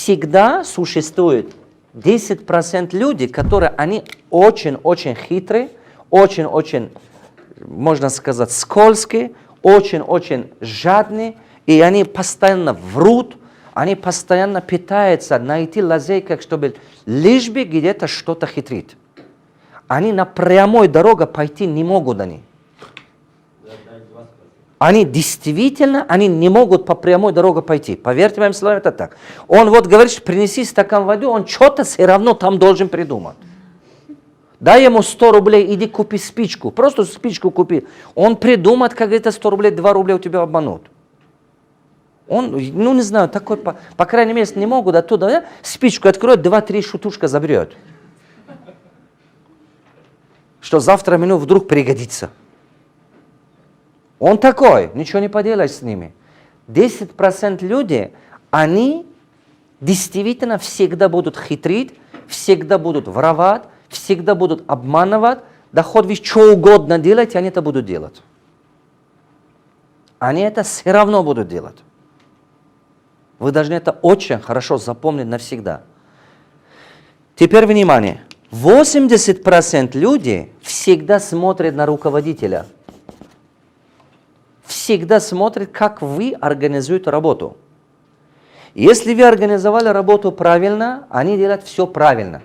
всегда существует 10% людей, которые они очень-очень хитрые, очень-очень, можно сказать, скользкие, очень-очень жадные, и они постоянно врут, они постоянно пытаются найти лазейку, чтобы лишь бы где-то что-то хитрить. Они на прямой дороге пойти не могут они. Они действительно, они не могут по прямой дороге пойти. Поверьте моим словам, это так. Он вот говорит, что принеси стакан воды, он что-то все равно там должен придумать. Дай ему 100 рублей, иди купи спичку. Просто спичку купи. Он придумает, как это 100 рублей, 2 рубля у тебя обманут. Он, ну не знаю, такой, по крайней мере, не могут оттуда, спичку откроет, 2-3 шутушка заберет. Что завтра ему вдруг пригодится. Он такой, ничего не поделаешь с ними. 10% людей, они действительно всегда будут хитрить, всегда будут воровать, всегда будут обманывать, да хоть вы что угодно делать, они это будут делать. Они это все равно будут делать. Вы должны это очень хорошо запомнить навсегда. Теперь внимание. 80% людей всегда смотрят на руководителя. Всегда смотрят, как вы организуете работу. Если вы организовали работу правильно, они делают все правильно.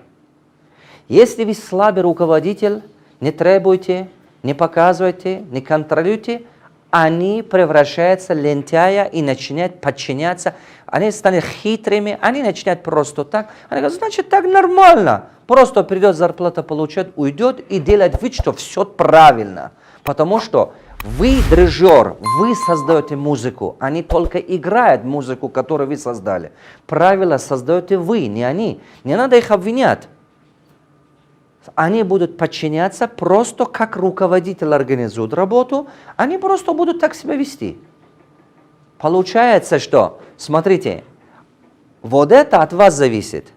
Если вы слабый руководитель, не требуйте, не показывайте, не контролируйте, они превращаются в лентяя и начинают подчиняться. Они станут хитрыми, они начинают просто так. Они говорят, значит, так нормально. Просто придет зарплата, получает, уйдет и делает вид, что все правильно. Потому что вы дирижер, вы создаете музыку, они только играют музыку, которую вы создали. Правила создаете вы, не они. Не надо их обвинять. Они будут подчиняться просто как руководитель организует работу, они просто будут так себя вести. Получается, что, смотрите, вот это от вас зависит.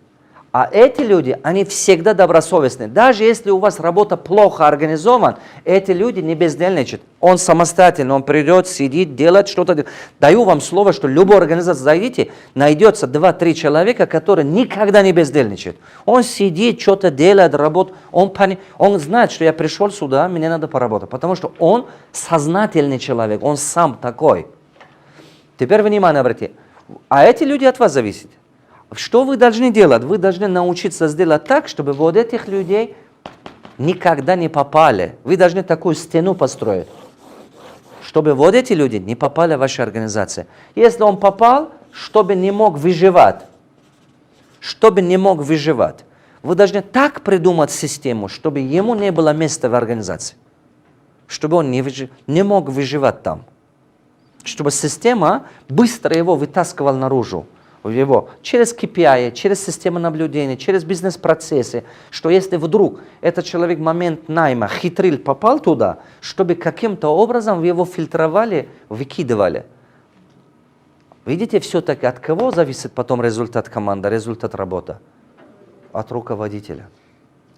А эти люди, они всегда добросовестны. Даже если у вас работа плохо организована, эти люди не бездельничают. Он самостоятельно, он придет, сидит, делает что-то. Даю вам слово, что любую организацию зайдите, найдется 2-3 человека, которые никогда не бездельничают. Он сидит, что-то делает, работает. Он знает, что я пришел сюда, мне надо поработать. Потому что он сознательный человек, он сам такой. Теперь внимание обратите. А эти люди от вас зависят. Что вы должны делать? Вы должны научиться сделать так, чтобы вот этих людей никогда не попали. Вы должны такую стену построить, чтобы вот эти люди не попали в вашу организацию. Если он попал, чтобы не мог выживать. Чтобы не мог выживать. Вы должны так придумать систему, чтобы ему не было места в организации. Чтобы он не мог выживать там. Чтобы система быстро его вытаскивала наружу. Его через KPI, через систему наблюдения, через бизнес-процессы, что если вдруг этот человек в момент найма хитрил, попал туда, чтобы каким-то образом его фильтровали, выкидывали. Видите, все-таки от кого зависит потом результат команды, результат работы? От руководителя.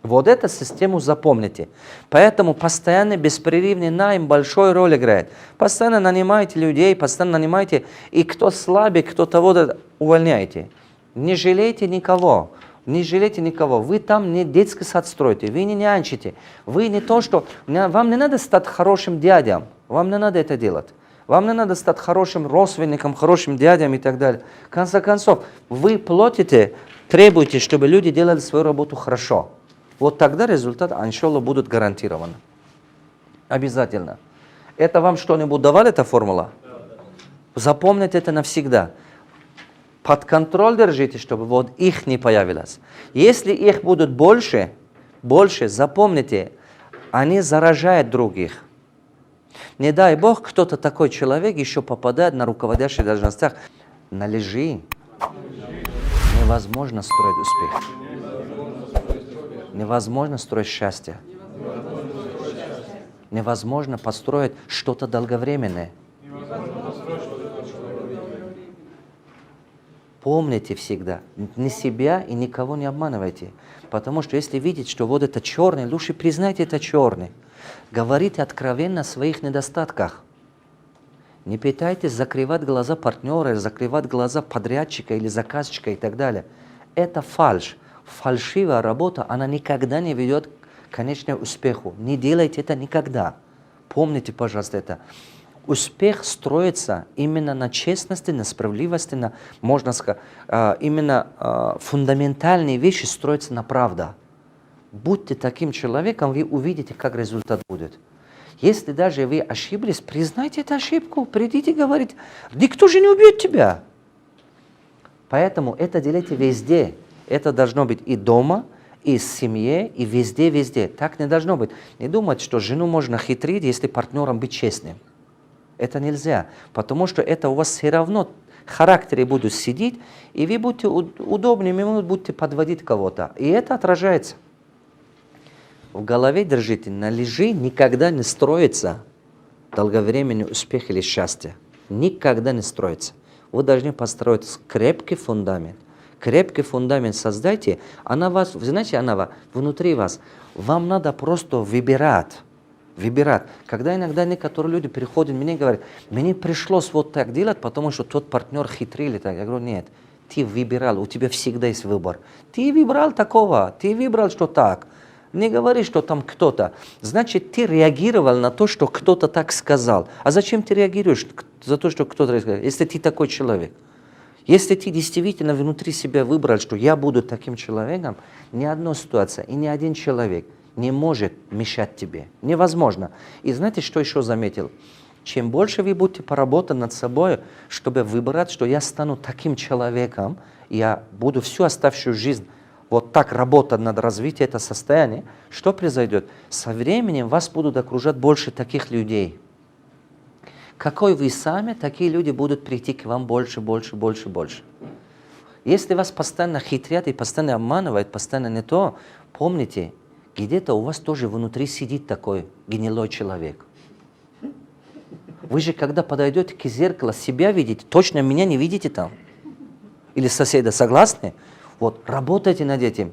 Вот эту систему запомните. Поэтому постоянный беспрерывный найм большую роль играет. Постоянно нанимайте людей, постоянно нанимайте. И кто слабый, кто того увольняйте. Не жалейте никого. Не жалейте никого. Вы там не детский сад строите, вы не нянчите. Вы не то, что... Вам не надо стать хорошим дядям. Вам не надо это делать. Вам не надо стать хорошим родственником, хорошим дядям и так далее. В конце концов, вы платите, требуете, чтобы люди делали свою работу хорошо. Вот тогда результат, иншаллах, будет гарантирован. Обязательно. Это вам что-нибудь давали, эта формула? Запомните это навсегда. Под контроль держите, чтобы вот их не появилось. Если их будут больше, запомните, они заражают других. Не дай Бог, кто-то такой человек еще попадает на руководящих должностях. На лжи невозможно строить успех. Невозможно строить счастье. Невозможно построить что-то долговременное. Помните всегда, ни себя и никого не обманывайте. Потому что если видите, что вот это черный, лучше признайте это черный. Говорите откровенно о своих недостатках. Не пытайтесь закрывать глаза партнера, закрывать глаза подрядчика или заказчика и так далее. Это фальшь. Фальшивая работа, она никогда не ведет к конечному успеху. Не делайте это никогда. Помните, пожалуйста, это. Успех строится именно на честности, на справедливости, на, можно сказать, именно фундаментальные вещи строятся на правде. Будьте таким человеком, вы увидите, как результат будет. Если даже вы ошиблись, признайте эту ошибку, придите говорить, никто же не убьет тебя. Поэтому это делайте везде. Это должно быть и дома, и в семье, и везде. Так не должно быть. Не думать, что жену можно хитрить, если партнером быть честным. Это нельзя, потому что это у вас все равно в характере будут сидеть, и вы будете удобными, вы будете подводить кого-то. И это отражается. В голове держите, на лжи никогда не строится долговременный успех или счастье. Никогда не строится. Вы должны построить крепкий фундамент. Крепкий фундамент создайте, она вас, вы знаете, она внутри вас. Вам надо просто выбирать. Когда иногда некоторые люди приходят, мне говорят, мне пришлось вот так делать, потому что тот партнер хитрил. Я говорю, нет, ты выбирал, у тебя всегда есть выбор. Ты выбрал такого, ты выбрал, что так. Не говори, что там кто-то. Значит, ты реагировал на то, что кто-то так сказал. А зачем ты реагируешь за то, что кто-то сказал, если ты такой человек? Если ты действительно внутри себя выбрал, что я буду таким человеком, ни одна ситуация и ни один человек не может мешать тебе. Невозможно. И знаете, что еще заметил? Чем больше вы будете поработать над собой, чтобы выбрать, что я стану таким человеком, я буду всю оставшую жизнь вот так работать над развитием этого состояния, что произойдет? Со временем вас будут окружать больше таких людей. Какой вы сами, такие люди будут прийти к вам больше. Если вас постоянно хитрят и постоянно обманывают, постоянно не то, помните, где-то у вас тоже внутри сидит такой гнилой человек. Вы же, когда подойдете к зеркалу, себя видите, точно меня не видите там? Или соседа, согласны? Вот, работайте над этим.